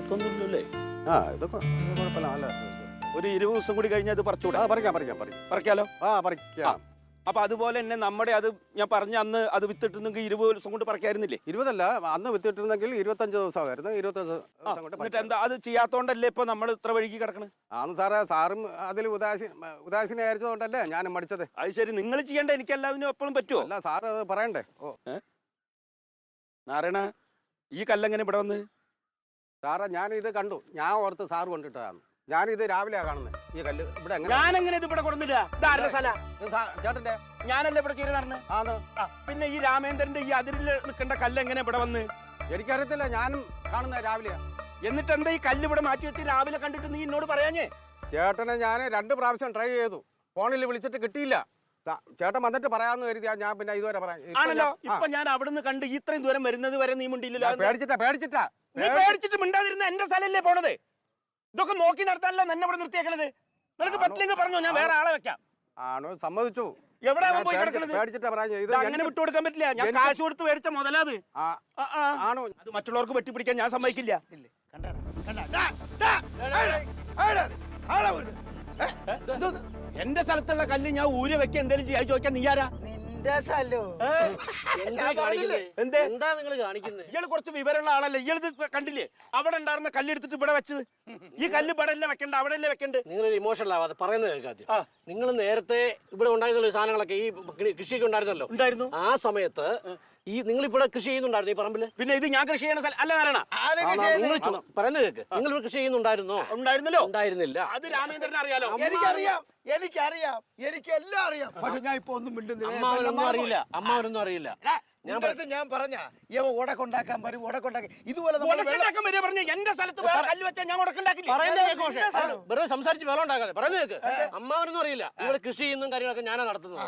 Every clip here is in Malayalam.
കുഴപ്പമൊന്നുമില്ലല്ലേ? ആ ഇതൊക്കെ കുഴപ്പമില്ല. നല്ല ഒരു 20 ദിവസം കൂടി കഴിഞ്ഞാൽ അത് പറിച്ചൂടാ? പറിക്കാലോ. പറിക്കാം. അപ്പൊ അതുപോലെ തന്നെ നമ്മുടെ അത് ഞാൻ പറഞ്ഞ അന്ന് അത് വിത്തിട്ടുണ്ടെങ്കിൽ 20 ദിവസം കൊണ്ട് പറിക്കായിരുന്നില്ലേ? 20 അല്ല, അന്ന് വിത്തിട്ടിരുന്നെങ്കിൽ 25 ദിവസമായിരുന്നു. 25 ദിവസം കൊണ്ട്. എന്നിട്ട് എന്താ അത് ചെയ്യാത്തോണ്ടല്ലേ ഇപ്പൊ നമ്മൾ ഇത്ര വഴുകി കിടക്കണ്? ആന്ന് സാറേ, സാറും അതിൽ ഉദാസീനായിരിച്ചതുകൊണ്ടല്ലേ ഞാനും മടിച്ചത്. അത് ശരി, നിങ്ങൾ ചെയ്യേണ്ട എനിക്ക് എല്ലാവരും എപ്പോഴും പറ്റുമോ? അല്ല സാറ് അത് പറയണ്ടേ. നാരായണ, ഈ കല്ലെങ്ങനെ ഇവിടെ വന്ന്? സാറേ ഞാനിത് കണ്ടു, ഞാൻ ഓർത്ത് സാറ് കൊണ്ടിട്ടതാണ്. ഞാനിത് രാവിലെയാ കാണുന്നത് ഈ കല്ല് ഇവിടെ. ഞാനെങ്ങനെ ഇത് ഇവിടെ കൊടുന്നില്ല? ചേട്ടന്റെ ഞാനല്ലേ ഇവിടെ ചെയ്ത് നടന്ന്? ആന്ന്. പിന്നെ ഈ രാമേന്ദ്രന്റെ ഈ അതിരിൽ നിൽക്കേണ്ട കല്ല് എങ്ങനെ ഇവിടെ വന്ന്? എനിക്കറിയത്തില്ല, ഞാനും കാണുന്ന രാവിലെയാ. എന്നിട്ട് എന്താ ഈ കല്ല് ഇവിടെ മാറ്റി വെച്ച് രാവിലെ കണ്ടിട്ട് നീ എന്നോട് പറയാഞ്ഞേ? ചേട്ടനെ ഞാൻ 2 പ്രാവശ്യം ട്രൈ ചെയ്തു, ഫോണിൽ വിളിച്ചിട്ട് കിട്ടിയില്ല. ചേട്ടൻ വന്നിട്ട് പറയാന്ന് കരുതിയാ ഞാൻ പിന്നെ ഇതുവരെ പറയാം. ആണല്ലോ, ഇപ്പൊ ഞാൻ അവിടുന്ന് കണ്ട് ഇത്രയും ദൂരം വരുന്നത് വരെ നീ മുണ്ടില്ലല്ലോ. പേടിച്ചിട്ടാ നീ പേടിച്ചിട്ട് മിണ്ടാതിരുന്ന എന്റെ സ്ഥലല്ലേ പോണത്? ഇതൊക്കെ നോക്കി നടത്താനല്ല എന്നെ ഇവിടെ നിർത്തിയേക്കണത്. നിനക്ക് പറ്റില്ലെങ്കിൽ പറഞ്ഞോ, ഞാൻ വേറെ ആളെ വെക്കാം. ആണോ? സമ്മതിച്ചു. എവിടെ പോയി കിടക്കണത്? പേടിച്ചിട്ടാ പറഞ്ഞു. ഇത് അങ്ങനെ വിട്ടുകൊടുക്കാൻ പറ്റില്ല. ഞാൻ കാശ് കൊടുത്ത് മേടിച്ച മുതലാത്. ആണോ? അത് മറ്റുള്ളവർക്ക് വെട്ടിപ്പിടിക്കാൻ ഞാൻ സമ്മതിക്കില്ല. എന്റെ സ്ഥലത്തുള്ള കല്ല് ഞാൻ ഊര് വെക്കാൻ എന്തേലും ചെയ്യാൻ ചോദിക്കാൻ നീ ആരാ? എന്താ നിങ്ങൾ കാണിക്കുന്നത്? ഇയാള് കുറച്ച് വിവരമുള്ള ആളല്ലേ? ഇയാളത് കണ്ടില്ലേ? അവിടെ ഉണ്ടായിരുന്ന കല്ലെടുത്തിട്ട് ഇവിടെ വെച്ചത്. ഈ കല്ല് ഇവിടെ അല്ലേ വെക്കണ്ട, അവിടെ അല്ലേ വെക്കണ്ട്? നിങ്ങൾ ഇമോഷണൽ ആവാതെ പറയുന്നത് കേൾക്കാതെ. നിങ്ങൾ നേരത്തെ ഇവിടെ ഉണ്ടായിരുന്ന സാധനങ്ങളൊക്കെ ഈ കൃഷിയൊക്കെ ഉണ്ടായിരുന്നല്ലോ. ഉണ്ടായിരുന്നു. ആ സമയത്ത് ഈ നിങ്ങൾ ഇവിടെ കൃഷി ചെയ്യുന്നുണ്ടായിരുന്നു ഈ പറമ്പില്? പിന്നെ ഇത് ഞാൻ കൃഷി ചെയ്യണ സ്ഥലം അല്ല നാരായണ. പറയുന്നത് കേക്ക്. നിങ്ങൾ ഇവിടെ കൃഷി ചെയ്യുന്നുണ്ടായിരുന്നോ? ഉണ്ടായിരുന്നല്ലോ. ഉണ്ടായിരുന്നില്ല. അത് രാമേന്ദ്രനെ അറിയാലോ. എനിക്കറിയാം, എനിക്ക് എല്ലാം അറിയാം. പക്ഷെ ഞാൻ ഇപ്പൊ ഒന്നും മിണ്ടുന്നില്ല. അമ്മാവനൊന്നും അറിയില്ല. ഞാൻ പറഞ്ഞ ഉടക്കുണ്ടാക്കാൻ വരും, ഉടക്കുണ്ടാക്കി ഇതുപോലെ എന്റെ സ്ഥലത്ത് കല്ല് വെച്ചാൽ ഞാൻ ഉടക്കുണ്ടാക്കില്ല. വെറുതെ സംസാരിച്ച് വെള്ളം ഉണ്ടാക്കാതെ പറയുന്നത് കേക്ക്. അമ്മാവനൊന്നും അറിയില്ല. ഇവിടെ കൃഷി ചെയ്യുന്ന കാര്യങ്ങളൊക്കെ ഞാനാ നടത്തുന്നത്.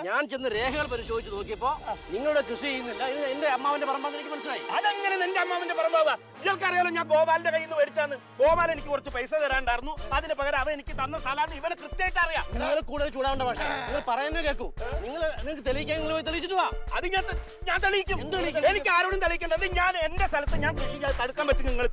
ഞാൻ ചെന്ന് രേഖകൾ പരിശോധിച്ച് നോക്കിയപ്പോ നിങ്ങളുടെ കൃഷി ചെയ്യുന്നില്ല. ഇത് എന്റെ അമ്മാവന്റെ പറമ്പാന്ന് എനിക്ക് മനസ്സിലായി. അതെങ്ങനെ എന്റെ അമ്മാവന്റെ പറമ്പാവാ? ഇയാൾക്കറിയാലോ ഞാൻ ഗോപാലിന്റെ കയ്യിൽ നിന്ന് മേടിച്ചാന്ന്. ഗോപാൽ എനിക്ക് കുറച്ച് പൈസ തരാണ്ടായിരുന്നു. അതിന് പകരം അവൻ എനിക്ക് തന്ന സ്ഥലം ഇവനെ കൃത്യമായിട്ട് അറിയാം. നിങ്ങൾ കൂടുതൽ ചൂടാവേണ്ട ഭാഷ. നിങ്ങൾ പറയുന്നത് കേൾക്കൂ. നിങ്ങൾക്ക് തെളിയിക്കാൻ നിങ്ങൾ പോയി തെളിയിച്ചിട്ട് വാ. അത് ഞാൻ തെളിയിക്കും. എനിക്ക് ആരോടും തെളിയിക്കേണ്ടത്. ഞാൻ എന്റെ സ്ഥലത്ത് ഞാൻ കൃഷി ചെയ്യാൻ തടുക്കാൻ പറ്റും. നിങ്ങൾ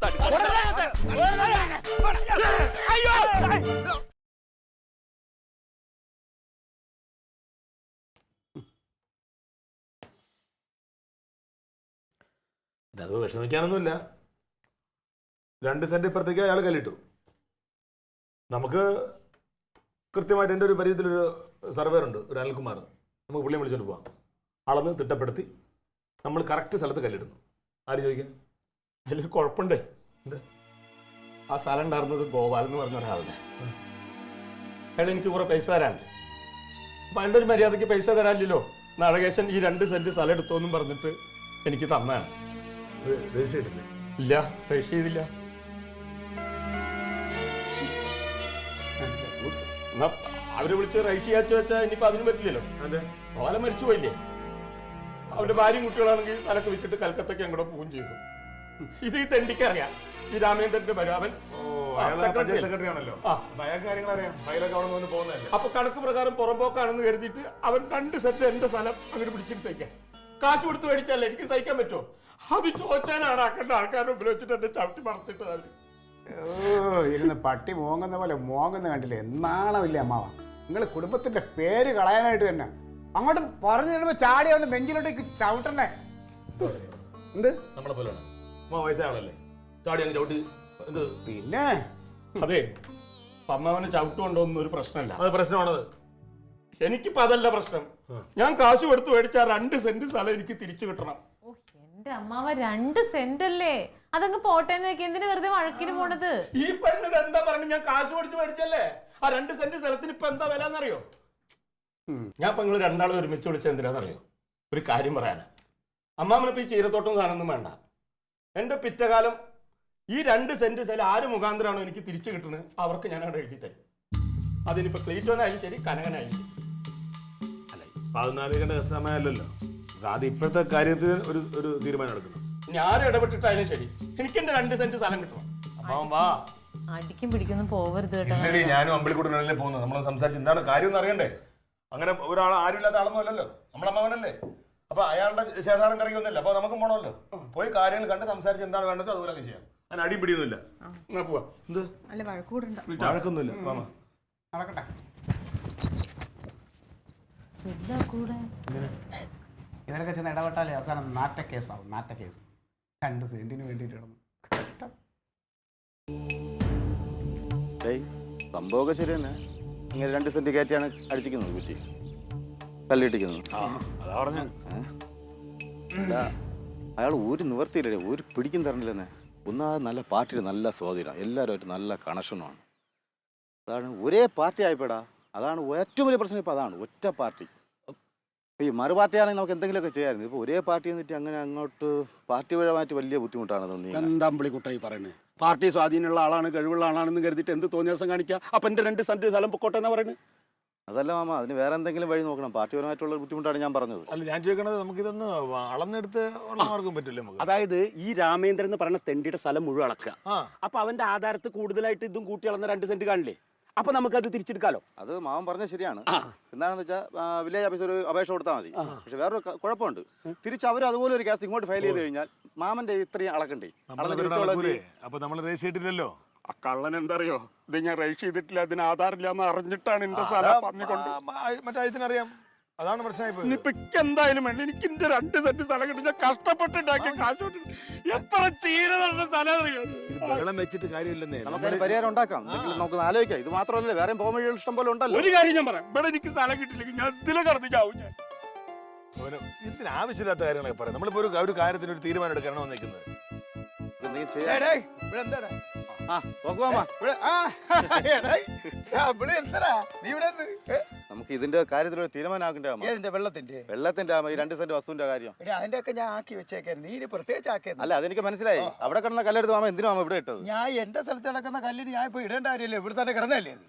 അത് വിഷമിക്കാനൊന്നുമില്ല. 2 സെന്റ് ഇപ്പുറത്തേക്ക് അയാൾ കല്ലിട്ടു. നമുക്ക് കൃത്യമായിട്ട് എൻ്റെ ഒരു പരിചയത്തിലൊരു സർവേർ ഉണ്ട്, ഒരു അനിൽകുമാർ. നമുക്ക് പുള്ളിയെ വിളിച്ചോണ്ട് പോവാം. അളന്ന് തിട്ടപ്പെടുത്തി നമ്മൾ കറക്റ്റ് സ്ഥലത്ത് കല്ലിടുന്നു. ആര് ചോദിക്കാൻ? അതിലൊരു കുഴപ്പമുണ്ട്. ആ സ്ഥലം ഉണ്ടായിരുന്നത് ഗോപാൽ എന്ന് പറഞ്ഞ ഒരാളിനെ. അയാൾ എനിക്ക് കുറെ പൈസ തരാനുണ്ട്. അപ്പൊ അതിൻ്റെ ഒരു മര്യാദയ്ക്ക് പൈസ തരാനില്ലല്ലോ. നാടകേശൻ ഈ 2 സെന്റ് സ്ഥലം എടുത്തോന്നും പറഞ്ഞിട്ട് എനിക്ക് തന്നാണ്. രജിസ്റ്റർ ചെയ്തില്ലേ? ഇല്ല, രജിസ്റ്റർ ചെയ്തില്ല. അവര് വിളിച്ച് രജിസ്റ്റർ ചെയ്യാച്ചു വെച്ചാൽ ഇനിയിപ്പോ അതിന് പറ്റില്ലല്ലോ. ഓല മരിച്ചു പോയില്ലേ? അവരുടെ ഭാര്യയും കുട്ടികളാണെങ്കിൽ തലക്ക് വിറ്റിട്ട് കൽക്കത്തക്ക് അങ്ങോട്ട് പോവുകയും ചെയ്തു. ഇത് ഈ തെണ്ടിക്കറിയാം. ഈ രാമേന്ദ്രന്റെ അവൻ സെക്രട്ടറി ആണല്ലോ. അപ്പൊ കണക്ക് പ്രകാരം പുറമ്പോക്കാണെന്ന് കരുതിയിട്ട് അവൻ 2 സെന്റ് എന്റെ സ്ഥലം അങ്ങനെ പിടിച്ചെടുത്തേക്കാൻ കാശ് കൊടുത്ത് മേടിച്ചല്ലേ എനിക്ക് സഹിക്കാൻ പറ്റുമോ? അത് ചോദിച്ചാലാണ് ആക്കേണ്ട ആൾക്കാരുടെ മുമ്പിൽ വെച്ചിട്ട് എന്നെ ചവിട്ടി മറത്തിട്ടത്. ഇരുന്ന് പട്ടി മോങ്ങുന്ന പോലെ മോങ്ങുന്ന കണ്ടില്ലേ? നാണമില്ല അമ്മാവ. നിങ്ങൾ കുടുംബത്തിന്റെ പേര് കളയാനായിട്ട് തന്നെ അങ്ങോട്ട് പറഞ്ഞു തരുമ്പോ ചാടി അവന്റെ നെഞ്ചിലോട്ടേക്ക് ചവിട്ടണ്ടേ? എന്ത് നമ്മളെ പോലെയാണ് വയസ്സാണല്ലേ ചാടി അങ്ങ് ചവിട്ടി. പിന്നെ അതെ, അമ്മാവനെ ചവിട്ടുകൊണ്ടോന്നും ഒരു പ്രശ്നമല്ല. അത് പ്രശ്നമാണത്. എനിക്കിപ്പോ അതല്ല പ്രശ്നം. ഞാൻ കാശ് കൊടുത്ത് മേടിച്ച 2 സെന്റ് സ്ഥലം എനിക്ക് തിരിച്ചു കിട്ടണം. എന്റെ അമ്മാവ 2 സെന്റ് അല്ലേ? അതങ്ങ് പോട്ടേന്ന് വെക്ക. എന്തിനു വെറുതെ വഴക്കിന് പോണത്? ഈ പെണ്ണ് എന്താ പറഞ്ഞു? ഞാൻ കാശ് കൊടുത്ത് മേടിച്ചല്ലേ. ആ 2 സെന്റ് സ്ഥലത്തിന് ഇപ്പൊ എന്താ വില എന്നറിയോ? ഞാൻ ഇപ്പൊ നിങ്ങൾ 2 ആളും ഒരുമിച്ച് വിളിച്ച എന്തിനാന്നറിയോ? ഒരു കാര്യം പറയാനാ. അമ്മാവനിപ്പോ ഈ ചീരത്തോട്ടം സാധനമൊന്നും വേണ്ട. എന്റെ പിറ്റകാലം ഈ 2 സെന്റ് സ്ഥലം ആര് മുഖാന്തരമാണോ എനിക്ക് തിരിച്ചു കിട്ടുന്നത് അവർക്ക് ഞാൻ അവിടെ എഴുതി തരും. അതിനിപ്പോ ക്ലീശോനായാലും ശരി, കനകനായാലും ശരി. അല്ല, 14 സമയമല്ലല്ലോ. അത് ഇപ്പോഴത്തെ കാര്യത്തിൽ ഒരു തീരുമാനം എടുക്കണം. ഞാൻ ഇടപെട്ടിട്ടായാലും ശരി, എനിക്ക് എന്റെ 2 സെന്റ് സ്ഥലം കിട്ടണം. അമ്മാവൻ വാ. അടിക്കും പിടിക്കൊന്നും പോവരുത് കേട്ടോ. ഞാനും അമ്പിളിക്കൂട്ടനല്ലേ പോകുന്നത്. നമ്മൾ സംസാരിച്ച് എന്താണ് കാര്യം എന്ന് അറിയണ്ടേ? അങ്ങനെ ഒരാൾ ആരും ഇല്ലാത്ത ആളൊന്നും അല്ലല്ലോ. നമ്മളമ്മാവനല്ലേ. അപ്പൊ അയാളുടെ ശേഷാനം കറങ്ങി ഒന്നല്ല. അപ്പൊ നമുക്കും പോണമല്ലോ. പോയി കാര്യങ്ങൾ കണ്ട് സംസാരിച്ച് എന്താണ് വേണ്ടത് അതുപോലെ ചെയ്യാം. അതിന് അടിയും പിടിയൊന്നുമില്ല. എന്നാ പോവാ. എന്ത് അല്ല വഴക്കൂടണ്ട. വഴക്കൊന്നുമില്ല. മാമ നടക്കട്ടെ. എന്താ കൂടെ ഇതിലൊക്കെ ചെന്ന് ഇടപെട്ടാലേ അവസാനം നാറ്റക്കേസാവും. നാറ്റക്കേസ് 2 സെന്റിന് വേണ്ടിയിട്ട് കിടന്നു. കഷ്ടം. സംഭവമൊക്കെ ശരി തന്നെ. ഇങ്ങനെ 2 സെന്റ് കയറ്റിയാണ് അടിച്ചിരിക്കുന്നത് കുറ്റി, കല്ലിട്ടിക്കുന്നത്. അതാ പറഞ്ഞ അയാൾ ഒരു നിവർത്തിയില്ലേ, ഒരു പിടിക്കും തരണില്ലെന്നേ. ഒന്നാമത് നല്ല പാർട്ടിയിൽ നല്ല സ്വാധീനം, എല്ലാവരുമായിട്ട് നല്ല കണക്ഷനുമാണ്. അതാണ് ഒരേ പാർട്ടി ആയിപ്പോടാ. അതാണ് ഏറ്റവും വലിയ പ്രശ്നം. ഇപ്പോൾ അതാണ് ഒറ്റ പാർട്ടി. ഈ മറു പാർട്ടിയാണെങ്കിൽ നമുക്ക് എന്തെങ്കിലുമൊക്കെ ചെയ്യാമായിരുന്നു. ഇപ്പോൾ ഒരേ പാർട്ടി എന്നിട്ട് അങ്ങനെ അങ്ങോട്ട് പാർട്ടിപരമായിട്ട് വലിയ ബുദ്ധിമുട്ടാണ് തോന്നി. എന്താ അമ്പിളിക്കുട്ടായി പറയുന്നത്? പാർട്ടി സ്വാധീനമുള്ള ആളാണ്, കഴിവുള്ള ആളാണെന്ന് കരുതിയിട്ട് എന്ത് തോന്നിയ ദിവസം കാണിക്കുക. അപ്പം എൻ്റെ 2 സെന്റ് സ്ഥലം പൊക്കോട്ടെ എന്നാ പറയുന്നത്. അതല്ല മാമ, അതിന് വേറെ എന്തെങ്കിലും വഴി നോക്കണം. പാർട്ടിപരമായിട്ടുള്ള ബുദ്ധിമുട്ടാണ് ഞാൻ പറഞ്ഞത്. അല്ല, ഞാൻ ചോദിക്കണത് നമുക്കിതൊന്ന് അളന്നെടുത്ത് ഉള്ള മാർഗം പറ്റില്ലേ നമുക്ക്? അതായത് ഈ രാമേന്ദ്രൻ എന്ന് പറയുന്ന തെണ്ടിയുടെ സ്ഥലം മുഴുവൻ അളക്കുക. ആ, അപ്പൊ അവന്റെ ആധാരത്ത് കൂടുതലായിട്ട് ഇതും കൂട്ടി അളന്ന 2 സെന്റ് കാണില്ലേ? അപ്പൊ നമുക്കത് തിരിച്ചെടുക്കാലോ. അത് മാമൻ പറഞ്ഞത് ശരിയാണ്. എന്താണെന്ന് വെച്ചാൽ വില്ലേജ് ഓഫീസർ ഒരു അപേക്ഷ കൊടുത്താൽ മതി. പക്ഷെ വേറൊരു കുഴപ്പമുണ്ട്. തിരിച്ച് അവർ അതുപോലെ ഒരു കേസ് ഇങ്ങോട്ട് ഫയൽ ചെയ്ത് കഴിഞ്ഞാൽ മാമന്റെ ഇത്രയും അളക്കണ്ടേ? അപ്പൊ നമ്മൾ രജിസ്റ്റർ ചെയ്തിട്ടില്ലല്ലോ. ആ കള്ളൻ എന്താ അറിയോ? ഇത് ഞാൻ രജിസ്റ്റർ ചെയ്തിട്ടില്ല, അതിന് ആധാറില്ല എന്ന് അറിഞ്ഞിട്ടാണ് എന്റെ സ്ഥലം പറഞ്ഞുകൊണ്ട്. മറ്റേ ഇതിനറിയാം. അതാണ് പ്രശ്നമായിപ്പോ. ഇനിയിപ്പൊ എന്തായാലും വേണ്ട, എനിക്ക് എന്റെ 2 സെന്റ് സ്ഥലം കിട്ടി. ഞാൻ കഷ്ടപ്പെട്ടുണ്ടാക്കിയ കാശ് എത്ര ചീര നടന്ന സ്ഥലം അറിയാം. വെള്ളം വെച്ചിട്ട് കാര്യമില്ലെന്നേ. നമുക്കതിന് പരിഹാരം ഉണ്ടാക്കാം. നമുക്ക് ആലോചിക്കാം. ഇത് മാത്രമല്ല, വേറെ പോകാൻ വഴികൾ ഇഷ്ടം പോലെ ഉണ്ടല്ലോ. ഒരു കാര്യം ഞാൻ പറയാം, ഇവിടെ എനിക്ക് സ്ഥലം കിട്ടില്ലെങ്കിൽ ഞാൻ ഇതിലെ കടന്നിക്കാവും. ഞാൻ ഇതിന് ആവശ്യമില്ലാത്ത കാര്യങ്ങളൊക്കെ പറയാം. നമ്മളിപ്പോ ഒരു കാര്യത്തിന് ഒരു തീരുമാനം എടുക്കാനാണ് വന്നിരിക്കുന്നത്. എന്തെങ്കിലും ഡേയ്, ചെയ്യാം. ഡേയ്, ഇവിടെ എന്താടാ? നോക്കുവാ, നീ ഇവിടെ ഉണ്ട്? നമുക്ക് ഇതിന്റെ കാര്യത്തിൽ ഒരു തീരുമാനമാക്കണ്ടേ? ഏതിന്റെ വെള്ളത്തിന്റെ? വെള്ളത്തിന്റെ ഈ 2 സെന്റ് വസ്തുവിന്റെ കാര്യം. അതിന്റെ ഒക്കെ ഞാൻ ആക്കി വെച്ചേക്കായിരുന്നു. നീ ഇനി പ്രത്യേകിച്ച് ആക്കിയത്. അല്ല, അതെനിക്ക് മനസ്സിലായി. അവിടെ കിടന്ന കല്ലെടുത്ത് മാമ എന്തിനാ മാമ ഇവിടെ ഇട്ടത്? ഞാൻ എന്റെ സ്ഥലത്ത് കിടക്കുന്ന കല്ലിന് ഞാൻ ഇപ്പൊ ഇടേണ്ട കാര്യമില്ല. ഇവിടെ തന്നെ കിടന്നല്ലേ ഇത്?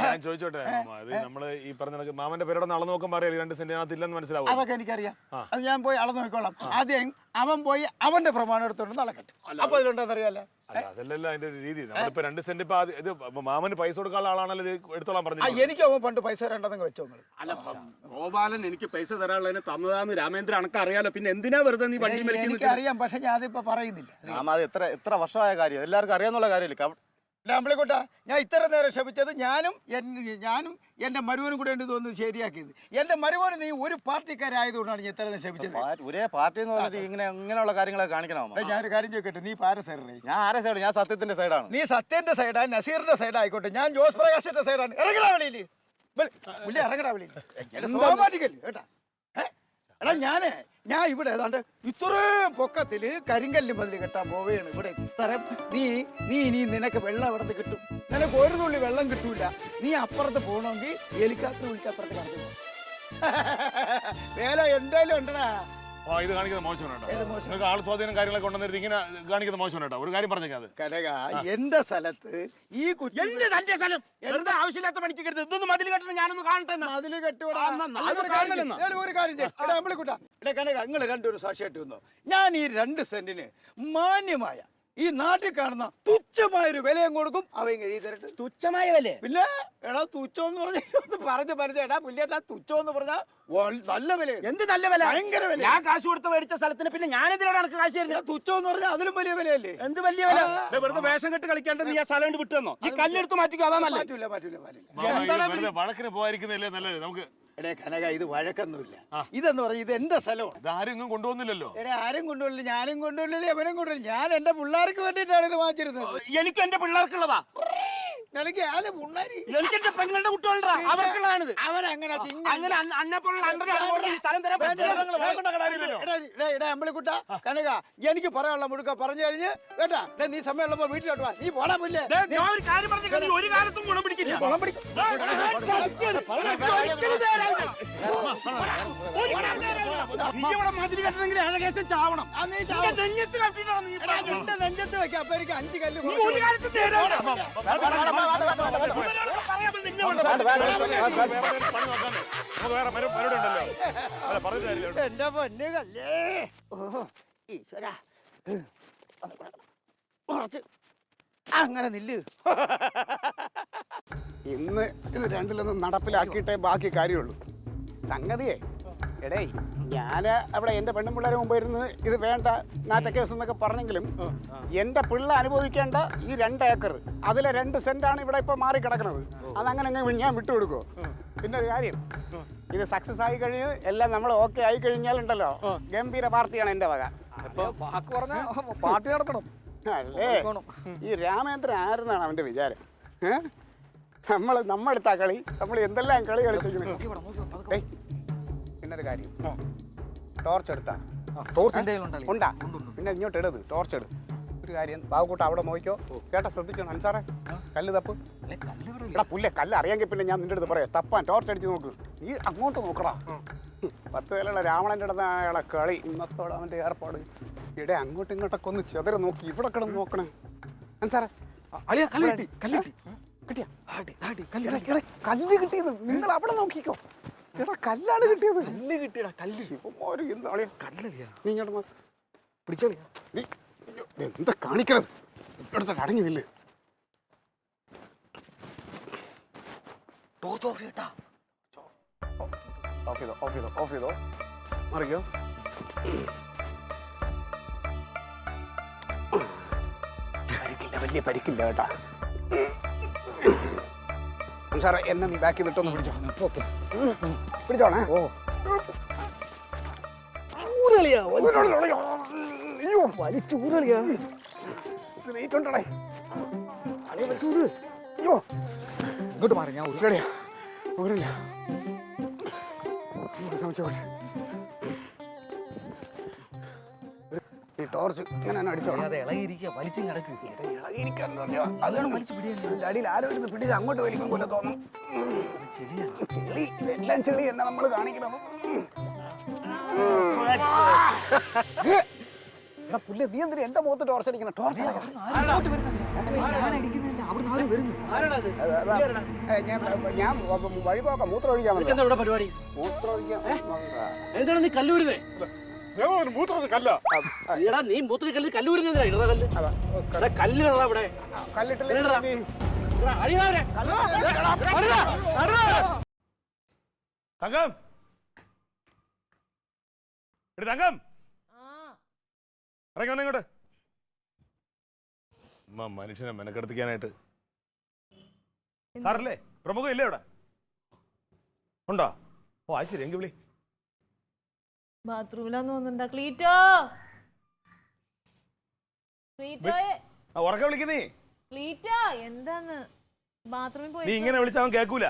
ഞാൻ ചോദിച്ചോട്ടെ മാമ, അത് നമ്മള് ഈ പറഞ്ഞ മാമന്റെ പേരോടെ അളന്ന് നോക്കുമ്പോൾ അറിയാം 2 സെന്റിനകത്ത് ഇല്ലെന്ന് മനസ്സിലാവും. അതൊക്കെ എനിക്കറിയാം. അത് ഞാൻ പോയി അളന്ന് നോക്കിക്കോളാം. ആദ്യം അവൻ പോയി അവന്റെ പ്രമാണം എടുത്തോണ്ട് നടക്കട്ടെ. അപ്പൊ അതിലുണ്ടെന്നറിയാലോ. അല്ല, അതല്ലല്ലോ അതിന്റെ ഒരു രീതി. നമ്മളിപ്പോ 2 സെന്റ് ഇപ്പൊ ഇത് മാമന് പൈസ കൊടുക്കാനുള്ള ആളാണല്ലോ ഇത് എടുത്തോളാൻ പറഞ്ഞു. എനിക്ക് അവൻ പണ്ട് പൈസ തരണ്ടെന്നൊക്കെ വെച്ചോ. അല്ല, ഗോപാലൻ എനിക്ക് പൈസ തരാനുള്ളതിന് തന്നതാന്ന് രാമേന്ദ്രൻ അനക്ക് അറിയാലോ. പിന്നെ എന്തിനാ വെറുതെ നീ വണ്ടി മേടിക്കുന്നത്? എനിക്കറിയാം, പക്ഷെ ഞാൻ അതിപ്പോ പറയുന്നില്ല. മാമ, അത് എത്ര വർഷമായ കാര്യം, എല്ലാവർക്കും അറിയാന്നുള്ള കാര്യമില്ല. അമ്പളിക്കോട്ട, ഞാൻ ഇത്ര നേരം ക്ഷമിച്ചത് ഞാനും എന്റെ മരുവനും കൂടെ ഉണ്ട് തോന്നുന്നു ശരിയാക്കിയത്. എന്റെ മരുവന് നീ ഒരു പാർട്ടിക്കാരായതുകൊണ്ടാണ് ഞാൻ ഇത്ര നേരം ക്ഷമിച്ചത്. ഒരേ പാർട്ടി എന്ന് പറഞ്ഞിട്ട് ഇങ്ങനെയുള്ള കാര്യങ്ങളൊക്കെ കാണിക്കണം. ഞാനൊരു കാര്യം ചോദിക്കട്ടെ, നീ ആരെ സൈഡായി? ഞാൻ ആരെ സൈഡ്? ഞാൻ സത്യത്തിന്റെ സൈഡാണ്. നീ സത്യന്റെ സൈഡാ, നസീറിന്റെ സൈഡ് ആയിക്കോട്ടെ. ഞാൻ ജോസ് പ്രകാശിന്റെ സൈഡാണ്. ഇറങ്ങടാ വെളിയില്, ഇറങ്ങടാ വെളിയില്. സോമാറ്റിക്കല് കേട്ടാ. എടാ, ഞാൻ ഇവിടെ ഏതാണ്ട് ഇത്രയും പൊക്കത്തില് കരിങ്കല്ല് മതിൽ കെട്ടാൻ പോവുകയാണ്. ഇവിടെ ഇത്തരം നീ നിനക്ക് വെള്ളം അവിടെ നിന്ന് കിട്ടും. നിനക്ക് ഒരു തുള്ളി വെള്ളം കിട്ടൂല. നീ അപ്പുറത്ത് പോകണമെങ്കിൽ ഹെലികോപ്റ്റർ വിളിച്ച് അപ്പുറത്ത് കടന്നു പോകും. വേല എന്തായാലും ഉണ്ടടാ. ഇത് കാണിക്കുന്നത് മോശമാണ്. ആൾ സ്വാധീനം കാര്യങ്ങളൊക്കെ ഉണ്ടെന്നിരുത്തി ഇങ്ങനെ കാണിക്കുന്നത് മോശമാണ്. ഒരു കാര്യം പറഞ്ഞേക്കാം. അത് കനക, എന്റെ സ്ഥലത്ത് ഈ തന്റെ സ്ഥലം വെറുതെ ആവശ്യമില്ലാത്ത പണിക്ക് കരുത്. ഇതൊന്നും മതിൽ കെട്ടണം, ഞാനൊന്ന് കാണട്ടെ. മതില് കെട്ടുകൂടാ. ഒരു കാര്യം അമ്പളിക്കൂട്ടാ. ഇടേ കനക, നിങ്ങൾ രണ്ടൊരു സാക്ഷിയായിട്ട് വന്നോ. ഞാൻ ഈ 2 സെന്റിന് മാന്യമായ ഈ നാട്ടിൽ കാണുന്ന തുച്ഛമായൊരു വിലയും കൊടുക്കും. അവയും എഴുതി തരട്ടെ. തുച്ഛമായ വില? പിന്നെ എടാ, തുച്ഛം എന്ന് പറഞ്ഞ പരിചയടാ പുല്ലേട്ടാ. തുച്ഛം എന്ന് പറഞ്ഞാൽ നല്ല വിലയാണ്. എന്ത് നല്ല വില? ഭയങ്കര വില. ഞാൻ കാശ് കൊടുത്ത് മേടിച്ച സ്ഥലത്തിന് പിന്നെ ഞാൻ എന്തിനാണ് എനിക്ക് കാശ് തരുന്നത്? തുച്ഛം എന്ന് പറഞ്ഞാൽ അതിലും വലിയ വിലയല്ലേ? എന്ത് വലിയ വില? വെറുതെ വേഷം കെട്ട് കളിക്കാണ്ട് നീ ആ സ്ഥലം കൊണ്ട് വിട്ടു തന്നോ? ഈ കല്ലെടുത്ത് മാറ്റിക്കോ, അതാ നല്ലത്. പറ്റൂല. വഴക്കിന് പോയിരിക്കുന്നതല്ലേ നല്ലത് നമുക്ക്. എടേ കനക, ഇത് വഴക്കൊന്നുമില്ല. ഇതെന്ന് പറഞ്ഞ ഇത് എന്റെ സ്ഥലമാണ്. ഇതാരും കൊണ്ടുവന്നില്ലല്ലോ. എടേ, ആരും കൊണ്ടുവരില്ല, ഞാനും കൊണ്ടുവരില്ല, അവനും കൊണ്ടുവരില്ല. ഞാൻ എന്റെ പിള്ളേർക്ക് വേണ്ടിയിട്ടാണ് ഇത് വാങ്ങിച്ചിരുന്നത്. എനിക്ക് എന്റെ പിള്ളേർക്കുള്ളതാ. നിനക്ക് അത് പുള്ളേര് എനിക്ക് എന്റെ പെങ്ങളുടെ കുട്ടികളുടെ അവർക്കുള്ളതാണിത്. അവരങ്ങനെ അങ്ങനെ അന്നെപ്പോലുള്ള സ്ഥലം തരാൻ അമ്പളിക്കുട്ട കനക, എനിക്ക് പറയാനുള്ള മുഴുക്ക പറഞ്ഞു കഴിഞ്ഞ് കേട്ടാ. നീ സമയമുള്ളപ്പോ വീട്ടിലോട്ട് വാ. നീ പോടാ പുല്ലേ. ഒരു കാര്യം പറഞ്ഞു, ഒരു കാലത്തും ഗുണം പിടിക്കില്ല. ഗുണം പിടിക്കും. മതിൽ കെട്ടണമെങ്കിൽ ഏകദേശം ചാവണം. നിന്റെ നെഞ്ചത്ത് വെക്കാം. അപ്പൊ എനിക്ക് 5 കല്ല് ഒരു കാലത്തും എന്റെ പൊന്നു കല്ലേ. ഈശ്വര, കുറച്ച് അങ്ങനെ നില്ല്. ഇന്ന് ഇത് 2-ലൊന്ന് നടപ്പിലാക്കിയിട്ടേ ബാക്കി കാര്യമുള്ളൂ. സംഗതിയെ എടേ ഞാൻ അവിടെ എൻ്റെ പെണ്ണും പിള്ളേരെ മുമ്പ് ഇരുന്ന് ഇത് വേണ്ട നാറ്റ കേസ് എന്നൊക്കെ പറഞ്ഞെങ്കിലും എൻ്റെ പിള്ള അനുഭവിക്കേണ്ട ഈ 2 ഏക്കർ അതിലെ 2 സെന്റാണ് ഇവിടെ ഇപ്പോൾ മാറി കിടക്കുന്നത്. അതങ്ങനെ ഞാൻ വിട്ടുകൊടുക്കുമോ? പിന്നെ ഒരു കാര്യം, ഇത് സക്സസ് ആയി കഴിഞ്ഞ് എല്ലാം നമ്മൾ ഓക്കെ ആയി കഴിഞ്ഞാലുണ്ടല്ലോ ഗംഭീര പാർട്ടിയാണ് എൻ്റെ വക. വാക്ക് പറഞ്ഞ പാർട്ടി നടത്തണം. അല്ലേ ഈ രാമേന്ദ്രൻ ആരെന്നാണ് അവൻ്റെ വിചാരം? നമ്മളെടുത്ത കളി നമ്മൾ എന്തെല്ലാം കളി കളിച്ചിരിക്കുന്നത്. പിന്നൊരു കാര്യം, ടോർച്ച് എടുത്താ ഉണ്ടാ പിന്നെ ഇങ്ങോട്ട് ഇടത് ടോർച്ച് എടു. ഒരു കാര്യം ബാബുക്കൂട്ട അവിടെ നോക്കിയോ. ചേട്ടാ ശ്രദ്ധിച്ചോ അൻസാറേ, കല്ല് തപ്പ്. എടാ പുല്ലേ, കല്ല് അറിയാമെങ്കിൽ പിന്നെ ഞാൻ നിന്റെ അടുത്ത് പറയാം തപ്പാൻ. ടോർച്ച് അടിച്ച് നോക്ക്. നീ അങ്ങോട്ട് നോക്കടാ. 10 പേരുള്ള രാവണൻ്റെ അടുത്ത് അയാളെ കളി ഇന്നത്തോടെ അവൻ്റെ ഏർപ്പാട്. ഇവിടെ അങ്ങോട്ടും ഇങ്ങോട്ടൊക്കെ ഒന്ന് ചെതറ് നോക്കി ഇവിടെ കിടന്ന് നോക്കണേ. അൻസാറേ കല്ല് കിട്ടിയ കല്ല് കിട്ടിയത് നിങ്ങൾ അവിടെ നോക്കിക്കോ. എടാ കല്ലാണ് കിട്ടിയത്. കല്ല് കിട്ടിയടാ കല്ല്. നീ ഇങ്ങോട്ട് പിടിച്ചോളി. നീ എന്താ കാണിക്കണത്? എടുത്തിട്ട് അടങ്ങി നില്ല്. Torch off ചെയ്യട്ടാ. ഓഫ് ചെയ്തോ മറിക്കോ. വലിയ പരിക്കില്ല കേട്ടാ. സാറേ എന്നെ നീ ബാക്കി നിട്ടൊന്ന് പിടിച്ചോ. ഓക്കെ പിടിച്ചോണേ. അയ്യോ വലിച്ചൂരളിയാ. വെയിറ്റുണ്ടേ. അയ്യോ ഇങ്ങോട്ട് മാറി. ഞാൻ ഉരുളിയാ ഊരില്ല. സംശയം ഈ ടോർച്ച് ഇങ്ങനെ അടിച്ചോളാം. ഇളകിയിരിക്കുക വലിച്ചും കിടക്ക്. ഇളകിയിരിക്കാന്ന് പറഞ്ഞാൽ അതാണ് വലിച്ചു പിടിക്കുന്നത്. അടിയിൽ ആരോ ഇരുന്ന് പിടിച്ച് അങ്ങോട്ട് വലിക്കും പോലെ തോന്നും. ചെളി ഇതെല്ലാം ചെളി തന്നെ നമ്മൾ കാണിക്കണം. എടാ പുല്ലേ, നീ എന്തിനാ എന്റെ മുഖത്ത് ടോർച്ച് അടിക്കണം? ടോർച്ച് ഞാൻ വഴി പോക്കാം. മൂത്രം ഒഴിക്കാൻ ഇവിടെ പരിപാടി മൂത്രം ഒഴിക്കാൻ. എന്താണ് നീ കല്ലൂരുന്നേ? കല്ല എടാ നീ മൂത്രത്തിൽ കല്ല് കല്ലൂരുന്നതിനാ ഇടറ കല്ല്. എടാ കല്ല് ഇടറാ ഇവിടെ. കല്ലിട്ടില്ല. തങ്കം തങ്കം ഇറങ്ങി വന്ന ഇങ്ങോട്ട്. മനുഷ്യനെ മെനക്കെടുത്തിക്കാനായിട്ട്. സാറല്ലേ പ്രമുഖം ഇല്ലേ ഇവിടെ? ഉണ്ടോ? ഓ അത് ശരി. എങ്കിൽ വിളി. ബാത്റൂമിലാന്ന് തോന്നുന്നുണ്ടാ. ക്ലീറ്റോ ക്ലീറ്റോയെ ഉറക്കെ വിളിക്കുന്നേ. ക്ലീറ്റോ എന്താന്ന് ബാത്റൂമിൽ നീ പോയി. ഇങ്ങനെ വിളിച്ച അവൻ കേൾക്കൂല.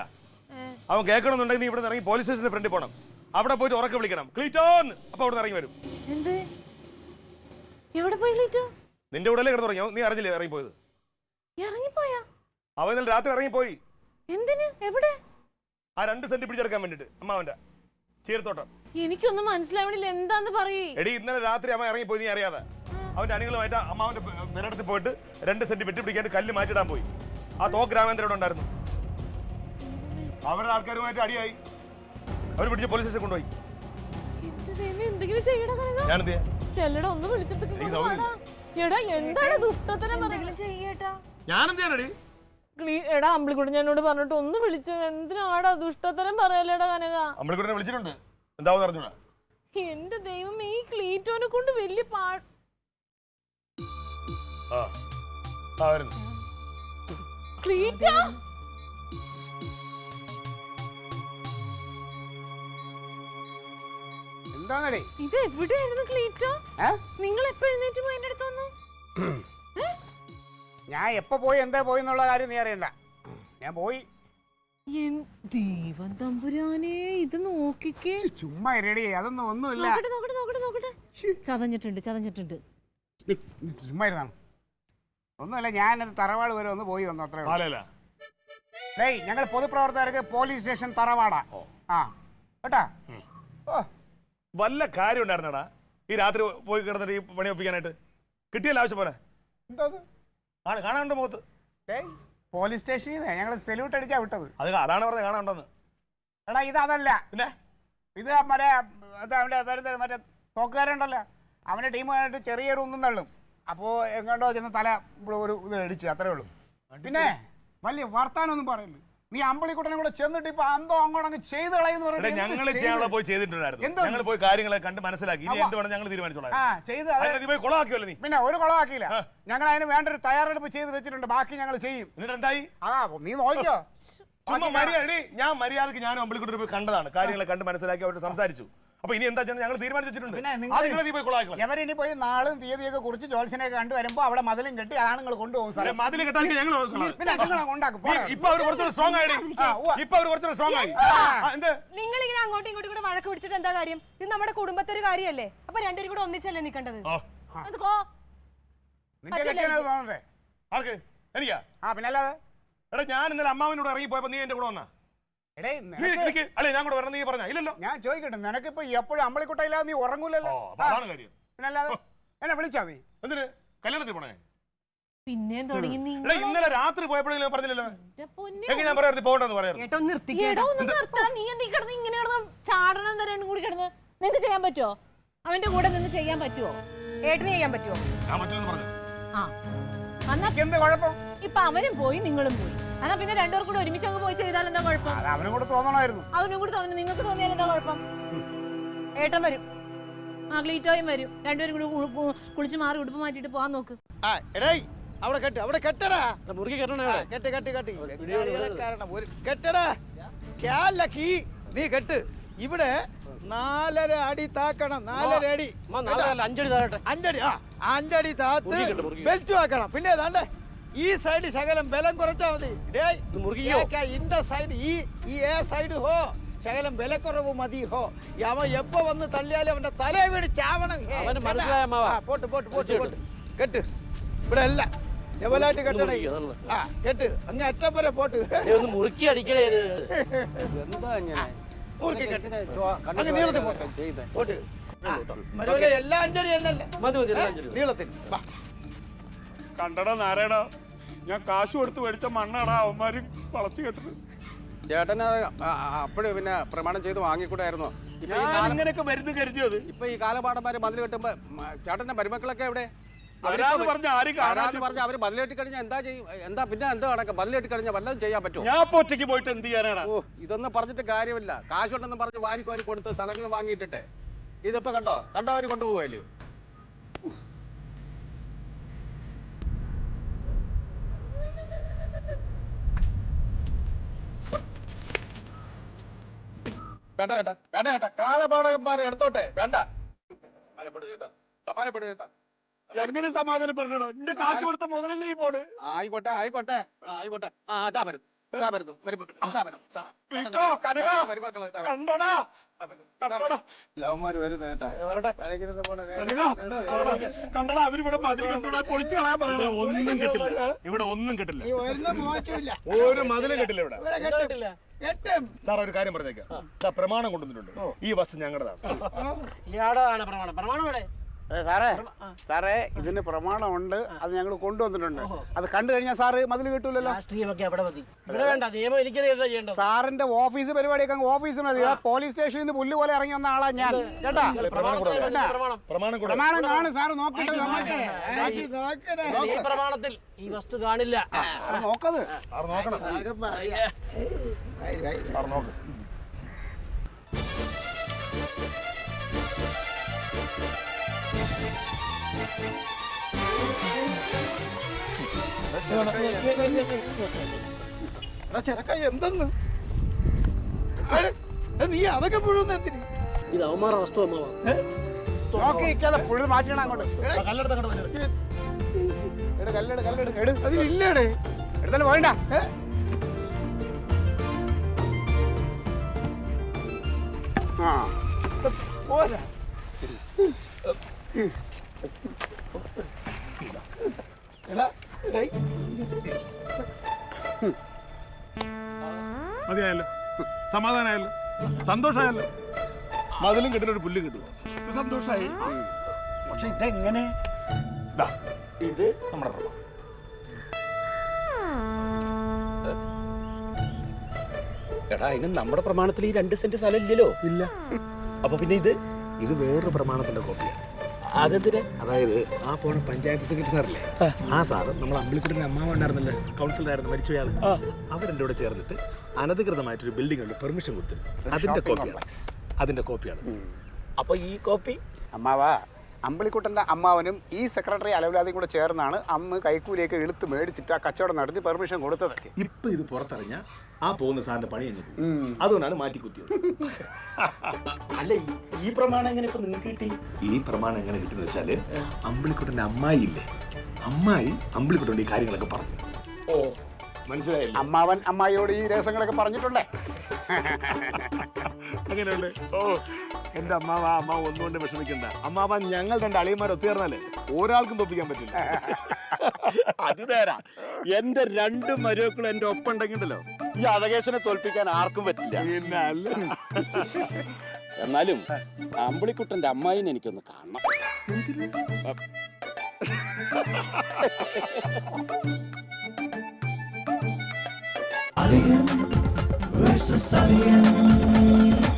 അവൻ കേൾക്കണമെന്നുണ്ടെങ്കിൽ നീ ഇവിടെ ഇറങ്ങി പോലീസ് സ്റ്റേഷന്റെ ഫ്രണ്ടിൽ പോകണം. അവിടെ പോയിട്ട് ഉറക്കെ വിളിക്കണം ക്ലീറ്റോന്ന്. അപ്പൊ അവിടെ ഇറങ്ങി വരും. എന്ത് എവിടെ പോയി ക്ലീറ്റോ? നിന്റെ ഉടലെ കിടന്നു തുടങ്ങി. നീ അറിഞ്ഞില്ലേ ഇറങ്ങിപ്പോയത്? ഇറങ്ങിപ്പോയാ? അവൻ ഇന്നലെ രാത്രി ഇറങ്ങിപ്പോയി. എന്തിന്? എവിടെ? ആ 2 സെന്റ് പിടിച്ചെടുക്കാൻ വേണ്ടിട്ട് അമ്മാവന്റെ ചീരത്തോട്ടം. എനിക്കൊന്നും മനസ്സിലാവണില്ല. എന്താന്ന് പറയ്. എടി ഇന്നലെ രാത്രി അവൻ ഇറങ്ങിപ്പോയി. നീ അറിയാതെ അവന്റെ അണികളുമായിട്ട് അമ്മാവന്റെ പെരടത്തിൽ പോയിട്ട് 2 സെന്റ് വെട്ടി പിടിക്കാണ്ട് കല്ല് മാറ്റിടാൻ പോയി. ആ തോക്ക് രാമേന്ദ്രൻ ഉണ്ടായിരുന്നു. അവരുടെ ആൾക്കാരുമായിട്ട് അടിയായി. അവർ പിടിച്ച് പോലീസ് സ്റ്റേഷൻ കൊണ്ടുപോയി. എന്തെങ്കിലും ചെയ്യടാ. ഞാനെന്ത് ചെയ്യാ? ചെല്ലടാ ഒന്ന് വിളിച്ചിട്ട് എടാ എന്താണ് ദുഷ്ടത്തരം ചെയ്യട്ടാ. ഞാനെന്ത് ചെയ്യാനടി? എടാ അമ്പിളിക്കുട്ടി ഞാനോട് പറഞ്ഞിട്ട് ഒന്ന് വിളിച്ചു. എന്തിനാടാ ദുഷ്ടത്തരം പറയല്ലേടാ കനക? അമ്പിളിക്കുട്ടിനെ വിളിച്ചിട്ടുണ്ട്. എന്താവെന്ന് അറിഞ്ഞൂടാ. എന്റെ ദൈവം, ഈ ക്ലീറ്റോനെ കൊണ്ട് വലിയ ക്ലീറ്റോ എന്താണേ ഇത് എവിടെയായിരുന്നു ക്ലീറ്റോ? നിങ്ങൾ എപ്പോ എഴുന്നേറ്റ് പോയി എന്റെ അടുത്ത് വന്നു? ഞാൻ എപ്പോ പോയി എന്താ പോയി എന്നുള്ള കാര്യം നീ അറിയണ്ട. ഞാൻ പോയി. ദൈവം തമ്പുരാനെ, ഇത് നോക്കിക്കേ. ചുമ്മാ റെഡി. അതൊന്നും ഒന്നുമില്ല. നോക്കട്ടെ. ചതഞ്ഞിട്ടുണ്ട്. ചുമ്മാ ഇരുന്നാണ്. ഒന്നുമല്ല, ഞാൻ തറവാട് വരെ ഒന്ന് പോയി വന്നു. അത്ര ഞങ്ങൾ പൊതുപ്രവർത്തകർക്ക് പോലീസ് സ്റ്റേഷൻ തറവാടാ. ആ കേട്ടാ. വല്ല കാര്യം ഉണ്ടായിരുന്നടാ ഈ രാത്രി പോയി കിടന്നിട്ട് ഈ പണി ഒപ്പിക്കാനായിട്ട്? കിട്ടിയല്ലോ ആവശ്യം പോലെ. കാണാനുണ്ടോ മുഖത്ത്? പോലീസ് സ്റ്റേഷനിൽ ഞങ്ങൾ സെല്യൂട്ട് അടിച്ചാ വിട്ടത്. അതാണ് പറഞ്ഞത് കാണാനുണ്ടെന്ന്. എടാ ഇതല്ല. പിന്നെ ഇത് അവന്റെ മറ്റേ തോക്കുകാരുണ്ടല്ലോ, അവന്റെ ടീമുമായിട്ട് ചെറിയൊരു ഒന്നും തള്ളും. അപ്പോൾ എങ്ങോട്ടോ ചെന്ന് തല ഒരു ഇത് അടിച്ചു, അത്രേ ഉള്ളൂ. പിന്നെ വലിയ വർത്താനൊന്നും പറയല്ലേ. നീ അമ്പളിക്കുട്ടനെ കൂടെ ചെന്നിട്ട് ഇപ്പൊ അന്തോ അങ്ങോട്ടങ്ങ് ചെയ്ത് കളയുന്ന ഞങ്ങൾ ചെയ്യാനുള്ള പോയി ചെയ്തിട്ടുണ്ടായിരുന്നു. ഞങ്ങൾ പോയി കാര്യങ്ങളെ കണ്ട് മനസ്സിലാക്കി. ഇനി എന്ത് വേണം ഞങ്ങൾ തീരുമാനിച്ചോളാം. ചെയ്ത് നീ പോയി കുളമാക്കിയല്ലോ നീ. പിന്നെ ഒരു കുളമാക്കിയില്ല. ഞങ്ങൾ അതിന് വേണ്ട ഒരു തയ്യാറെടുപ്പ് ചെയ്ത് വെച്ചിട്ടുണ്ട്. ബാക്കി ഞങ്ങൾ ചെയ്യും. എന്നിട്ട് എന്തായി? നീ നോക്കിയോ? ഞാൻ മര്യാദക്ക് ഞാനും അമ്പളിക്കുട്ടനെ പോയി കണ്ടതാണ്. കാര്യങ്ങളെ കണ്ട് മനസ്സിലാക്കി അവരോട് സംസാരിച്ചു. അപ്പൊ ഇനി എന്താ ഞങ്ങൾ തീരുമാനിച്ചു വെച്ചിട്ടുണ്ട്. എവരിനി പോയി നാളും തീയതിയൊക്കെ കുറിച്ച് ജോത്സ്യനെയൊക്കെ കണ്ടു വരുമ്പോ അവിടെ മതിലും കെട്ടി ആണുങ്ങൾ കൊണ്ടുപോകും സാറേ. മതിൽ കെട്ടാൻ ഞങ്ങൾ ഉണ്ടാക്കും. ഇപ്പൊ അവർ കുറച്ചുകൂടെ സ്ട്രോങ് ആയി. നിങ്ങൾ ഇങ്ങനെ അങ്ങോട്ടും ഇങ്ങോട്ടും കൂടെ വഴക്ക് പിടിച്ചിട്ട് എന്താ കാര്യം? ഇത് നമ്മുടെ കുടുംബത്തെ ഒരു കാര്യമല്ലേ? അപ്പൊ രണ്ടുപേരും കൂടെ ഒന്നിച്ചല്ലേ നിൽക്കേണ്ടത്? എനിക്കാ പിന്നല്ലാതെ എടാ ഞാൻ ഇന്നലെ അമ്മാവിനോട് ഇറങ്ങി പോയപ്പോ നീ എന്റെ കൂടെ വന്നാ? ഞാൻ കൂടെ വരണം നീ പറഞ്ഞ ഇല്ലല്ലോ. ഞാൻ ചോദിക്കട്ടെ, നിനക്കിപ്പോ എപ്പോഴും അമ്പളിക്കുട്ടയില്ലാതെ നീ ഉറങ്ങൂലല്ലോ? കാര്യം പിന്നല്ലാതെ എന്നെ വിളിച്ചാ നീ എന്തിന് കല്യാണത്തിൽ പോണേ? പിന്നെ തുടങ്ങി ഇന്നലെ രാത്രി പോയപ്പോഴെങ്കിലും പറഞ്ഞില്ലല്ലോ. ഞാൻ പറയാറ് പോകണ്ടെന്ന് പറയാറ്. നീ എന്ത് കിടന്ന് ഇങ്ങനെ കിടന്ന് ചാടണം രണ്ടും കൂടി കിടന്ന് നിങ്ങക്ക് ചെയ്യാൻ പറ്റുമോ? അവന്റെ കൂടെ നിന്ന് ചെയ്യാൻ പറ്റുമോ? ഏട്ടന് ചെയ്യാൻ പറ്റുമോ? ഞാൻ പറ്റില്ലെന്ന് പറഞ്ഞു. എന്ത് കുഴപ്പം? ഇപ്പൊ അവനും പോയി നിങ്ങളും പോയി. എന്നാ പിന്നെ രണ്ടുപേർ കൂടെ ഒരുമിച്ച് അങ്ങ് പോയി ചെയ്താൽ എന്താ കുഴപ്പം? അവനും കൂടെ തോന്നണമായിരുന്നു. അവനും കൂടി തോന്നുന്നു. നിങ്ങൾക്ക് തോന്നിയാൽ എന്താ കുഴപ്പം? ഏട്ടൻ വരും. ഗ്ലീറ്റോയും വരും. രണ്ടുപേരും കൂടി കുളിച്ച് മാറി ഉടുപ്പ് മാറ്റിട്ട് പോവാൻ നോക്ക്. അവിടെ കെട്ട്, അവിടെ കെട്ടടാ. മുറുകി കെട്ടണേ. കെട്ടടാ. നീ കെട്ട്. ഇവിടെ 4.5 അടി താക്കണം. 4.5 അടി. 5 അടി താഴട്ടെ. 5 അടി. 5 അടി താത്ത് ബെൽറ്റ് ആക്കണം. പിന്നെ ഏതാണ്ട് ഈ സൈഡ് ശകലം ബലം കുറച്ചാ മതി. ഇന്ത സൈഡ് ഈ സൈഡ് ഹോ ശകലം വിലക്കുറവ് മതി ഹോ. അവൻ എപ്പോ വന്ന് തള്ളിയാലും അവന്റെ തലേ വീട് ചാവണം. പോട്ട് കെട്ട്. ഇവിടെ അല്ല ലെവലായിട്ട് കെട്ടണേ. കെട്ട് അങ്ങ് അറ്റം വരെ പോട്ട്. മുറുക്കി അടിക്കണേ. എന്താ ഇങ്ങനെ നീളത്തിൽ പോട്ട്. എല്ലാ 5 അടി എന്നല്ല നീളത്തിൽ. കണ്ടടാ നാരായണ, ഞാൻ കാശ് കൊടുത്ത് മേടിച്ച മണ്ണാടാ അവന്മാര് വളച്ചു കെട്ടത്. ചേട്ടന് അപ്പോഴും പിന്നെ പ്രമാണം ചെയ്ത് വാങ്ങിക്കൂടായിരുന്നോ? ഇങ്ങനെയൊക്കെ വരുന്നു കരുതിയത്. ഇപ്പൊ ഈ കാലപാടന്മാര് മതിൽ കെട്ടുമ്പോ ചേട്ടന്റെ മരുമക്കളൊക്കെ എവിടെ? പറഞ്ഞ ആരും പറഞ്ഞ അവര് മതിൽ കെട്ടിക്കഴിഞ്ഞാൽ എന്താ ചെയ്യും? പിന്നെ എന്താ കണക്ക്? മതിൽ കെട്ടിക്കഴിഞ്ഞാൽ വല്ലതും ചെയ്യാൻ പറ്റുമോ? ഞാൻ ഒറ്റയ്ക്ക് പോയിട്ട് എന്ത് ചെയ്യാനാണ്? ഓ, ഇതൊന്നും പറഞ്ഞിട്ട് കാര്യമില്ല. കാശുണ്ടെന്ന് പറഞ്ഞ് വാരി കൊടുത്ത് സ്ഥലങ്ങൾ വാങ്ങിയിട്ടെ ഇതിപ്പോ കണ്ടോ അവര് കൊണ്ടുപോകല്ലോ. വേണ്ട കാലപാടകന്മാരെ എടുത്തോട്ടെ. വേണ്ട സമാനപ്പെടുക. എങ്ങനെ സമാധാനപ്പെടണോ? എന്റെ കാശ് കൊടുത്ത മുതലല്ലേ ഈ പോണ്. ആയിക്കോട്ടെ. അതാ വരുന്നു. കണ്ടടാ അവരിവിടെ പൊളിച്ചു കളയാൻ പറയണ. ഒന്നും കിട്ടില്ല ഇവിടെ, ഒന്നും കിട്ടില്ല. മോശമില്ല. ഒരു മതിലും കിട്ടില്ല ഇവിടെ. സാർ ഒരു കാര്യം പറഞ്ഞേക്കാം. പ്രമാണം കൊണ്ടുവന്നിട്ടുണ്ട്. ഈ വസ്തു ഞങ്ങളുടെതാണ്. ഇയാടാണ് പ്രമാണം. പ്രമാണം ഇവിടെ സാറേ ഇതിന് പ്രമാണമുണ്ട്. അത് ഞങ്ങൾ കൊണ്ടുവന്നിട്ടുണ്ട്. അത് കണ്ടു കഴിഞ്ഞാൽ സാറ് മതിൽ കിട്ടൂലല്ലോ. രാഷ്ട്രീയമൊക്കെ അവിടെ മതി. ഇവിടെ വേണ്ട നിയമം. എനിക്കറിയാം ചെയ്യേണ്ടത്. സാറിന്റെ ഓഫീസ് പരിപാടിയൊക്കെ ഓഫീസിൽ മതി. പോലീസ് സ്റ്റേഷനിൽ നിന്ന് പുല്ല് പോലെ ഇറങ്ങി വന്ന ആളാ ഞാൻ. കേട്ടാ, പ്രമാണം കാണും സാറ് നോക്കിട്ട്. ഈ പ്രമാണത്തിൽ ഈ വസ്തു കാണില്ല. നോക്കത് നോക്കണം. നോക്ക്. ചെറുക്ക എന്തെന്ന് നീ അതൊക്കെ പുഴുന്ന എന്തിന്? ഇത് അവന്മാരുടെ വസ്തു അമ്മാവാ. നോക്കിക്കാതെ പുഴു മാറ്റണം അങ്ങോട്ട്. അതിലില്ലേടേ എടുത്താലും വേണ്ട. പോരാ. മതിയായല്ലോ, സമാധാനമായല്ലോ, സന്തോഷമായല്ലോ. മതിലും കിട്ടുന്ന ഒരു പുല്ലും കിട്ടും. സന്തോഷായി. പക്ഷെ ഇതെങ്ങനെ? ഇത് നമ്മുടെ പ്രമാണം. എടാ, അതിന് നമ്മുടെ പ്രമാണത്തിൽ ഈ 2 സെന്റ് സ്ഥലം ഇല്ലല്ലോ. ഇല്ല. അപ്പൊ പിന്നെ ഇത് വേറൊരു പ്രമാണത്തിന്റെ കോപ്പിയാണ്. അതെന്തിനാ? അതായത് ആ പോണ പഞ്ചായത്ത് സെക്രട്ടറി സാറില്ലേ, ആ സാറ് നമ്മൾ അമ്പലിക്കുട്ടൻ്റെ അമ്മാവ ഉണ്ടായിരുന്നല്ലോ, കൗൺസിലറായിരുന്നു മരിച്ചുപോയാൾ. അവരെൻ്റെ കൂടെ ചേർന്നിട്ട് അനധികൃതമായിട്ടൊരു ബിൽഡിംഗ് ഉണ്ട്, പെർമിഷൻ കൊടുത്തിട്ട് അതിന്റെ കോപ്പിയാണ്. അപ്പൊ ഈ കോപ്പി അമ്മാവാ, അമ്പലിക്കുട്ടൻ്റെ അമ്മാവനും ഈ സെക്രട്ടറി അലവലാതെയും കൂടെ ചേർന്നാണ് അന്ന് കൈക്കൂലിയൊക്കെ ഇളുത്ത് മേടിച്ചിട്ട് ആ കച്ചവടം നടത്തി പെർമിഷൻ കൊടുത്തത്. ഇപ്പൊ ഇത് പുറത്തറിഞ്ഞ ആ പോകുന്ന സാറിന്റെ പണി കഴിഞ്ഞു, അതുകൊണ്ടാണ് മാറ്റിക്കുത്തിയത്. അല്ല, ഈ പ്രമാണം എങ്ങനെ ഇപ്പൊ നിങ്ങൾക്ക് കിട്ടി? ഈ പ്രമാണം എങ്ങനെ കിട്ടുന്ന വെച്ചാല് അമ്പലിക്കുട്ടന്റെ അമ്മായി ഇല്ലേ, അമ്മായി അമ്പലിക്കുട്ടൻ്റെ ഈ കാര്യങ്ങളൊക്കെ പറഞ്ഞു. ഓ, മനസ്സിലായില്ല? അമ്മാവൻ അമ്മായിയോട് ഈ രഹസ്യങ്ങളൊക്കെ പറഞ്ഞിട്ടുണ്ടേ. അങ്ങനെയുണ്ട്. ഓ, എന്റെ അമ്മാവ അമ്മാവ് ഒന്നുകൊണ്ട് വിഷമിക്കണ്ട. അമ്മാവ ഞങ്ങൾ രണ്ട് അളിയന്മാർ ഒത്തുചേർന്നാലേ ഒരാൾക്കും തോപ്പിക്കാൻ പറ്റില്ല. അത് നേരാ. എന്റെ രണ്ട് മരുമക്കളും എന്റെ ഒപ്പം ഉണ്ടെങ്കിണ്ടല്ലോ, ഈ അഴകേശനെ തോൽപ്പിക്കാൻ ആർക്കും പറ്റില്ല. പിന്നെ അല്ല. എന്നാലും അമ്പിളിക്കുട്ടന്റെ അമ്മായിനെ എനിക്കൊന്ന് കാണണം. Versus Alien.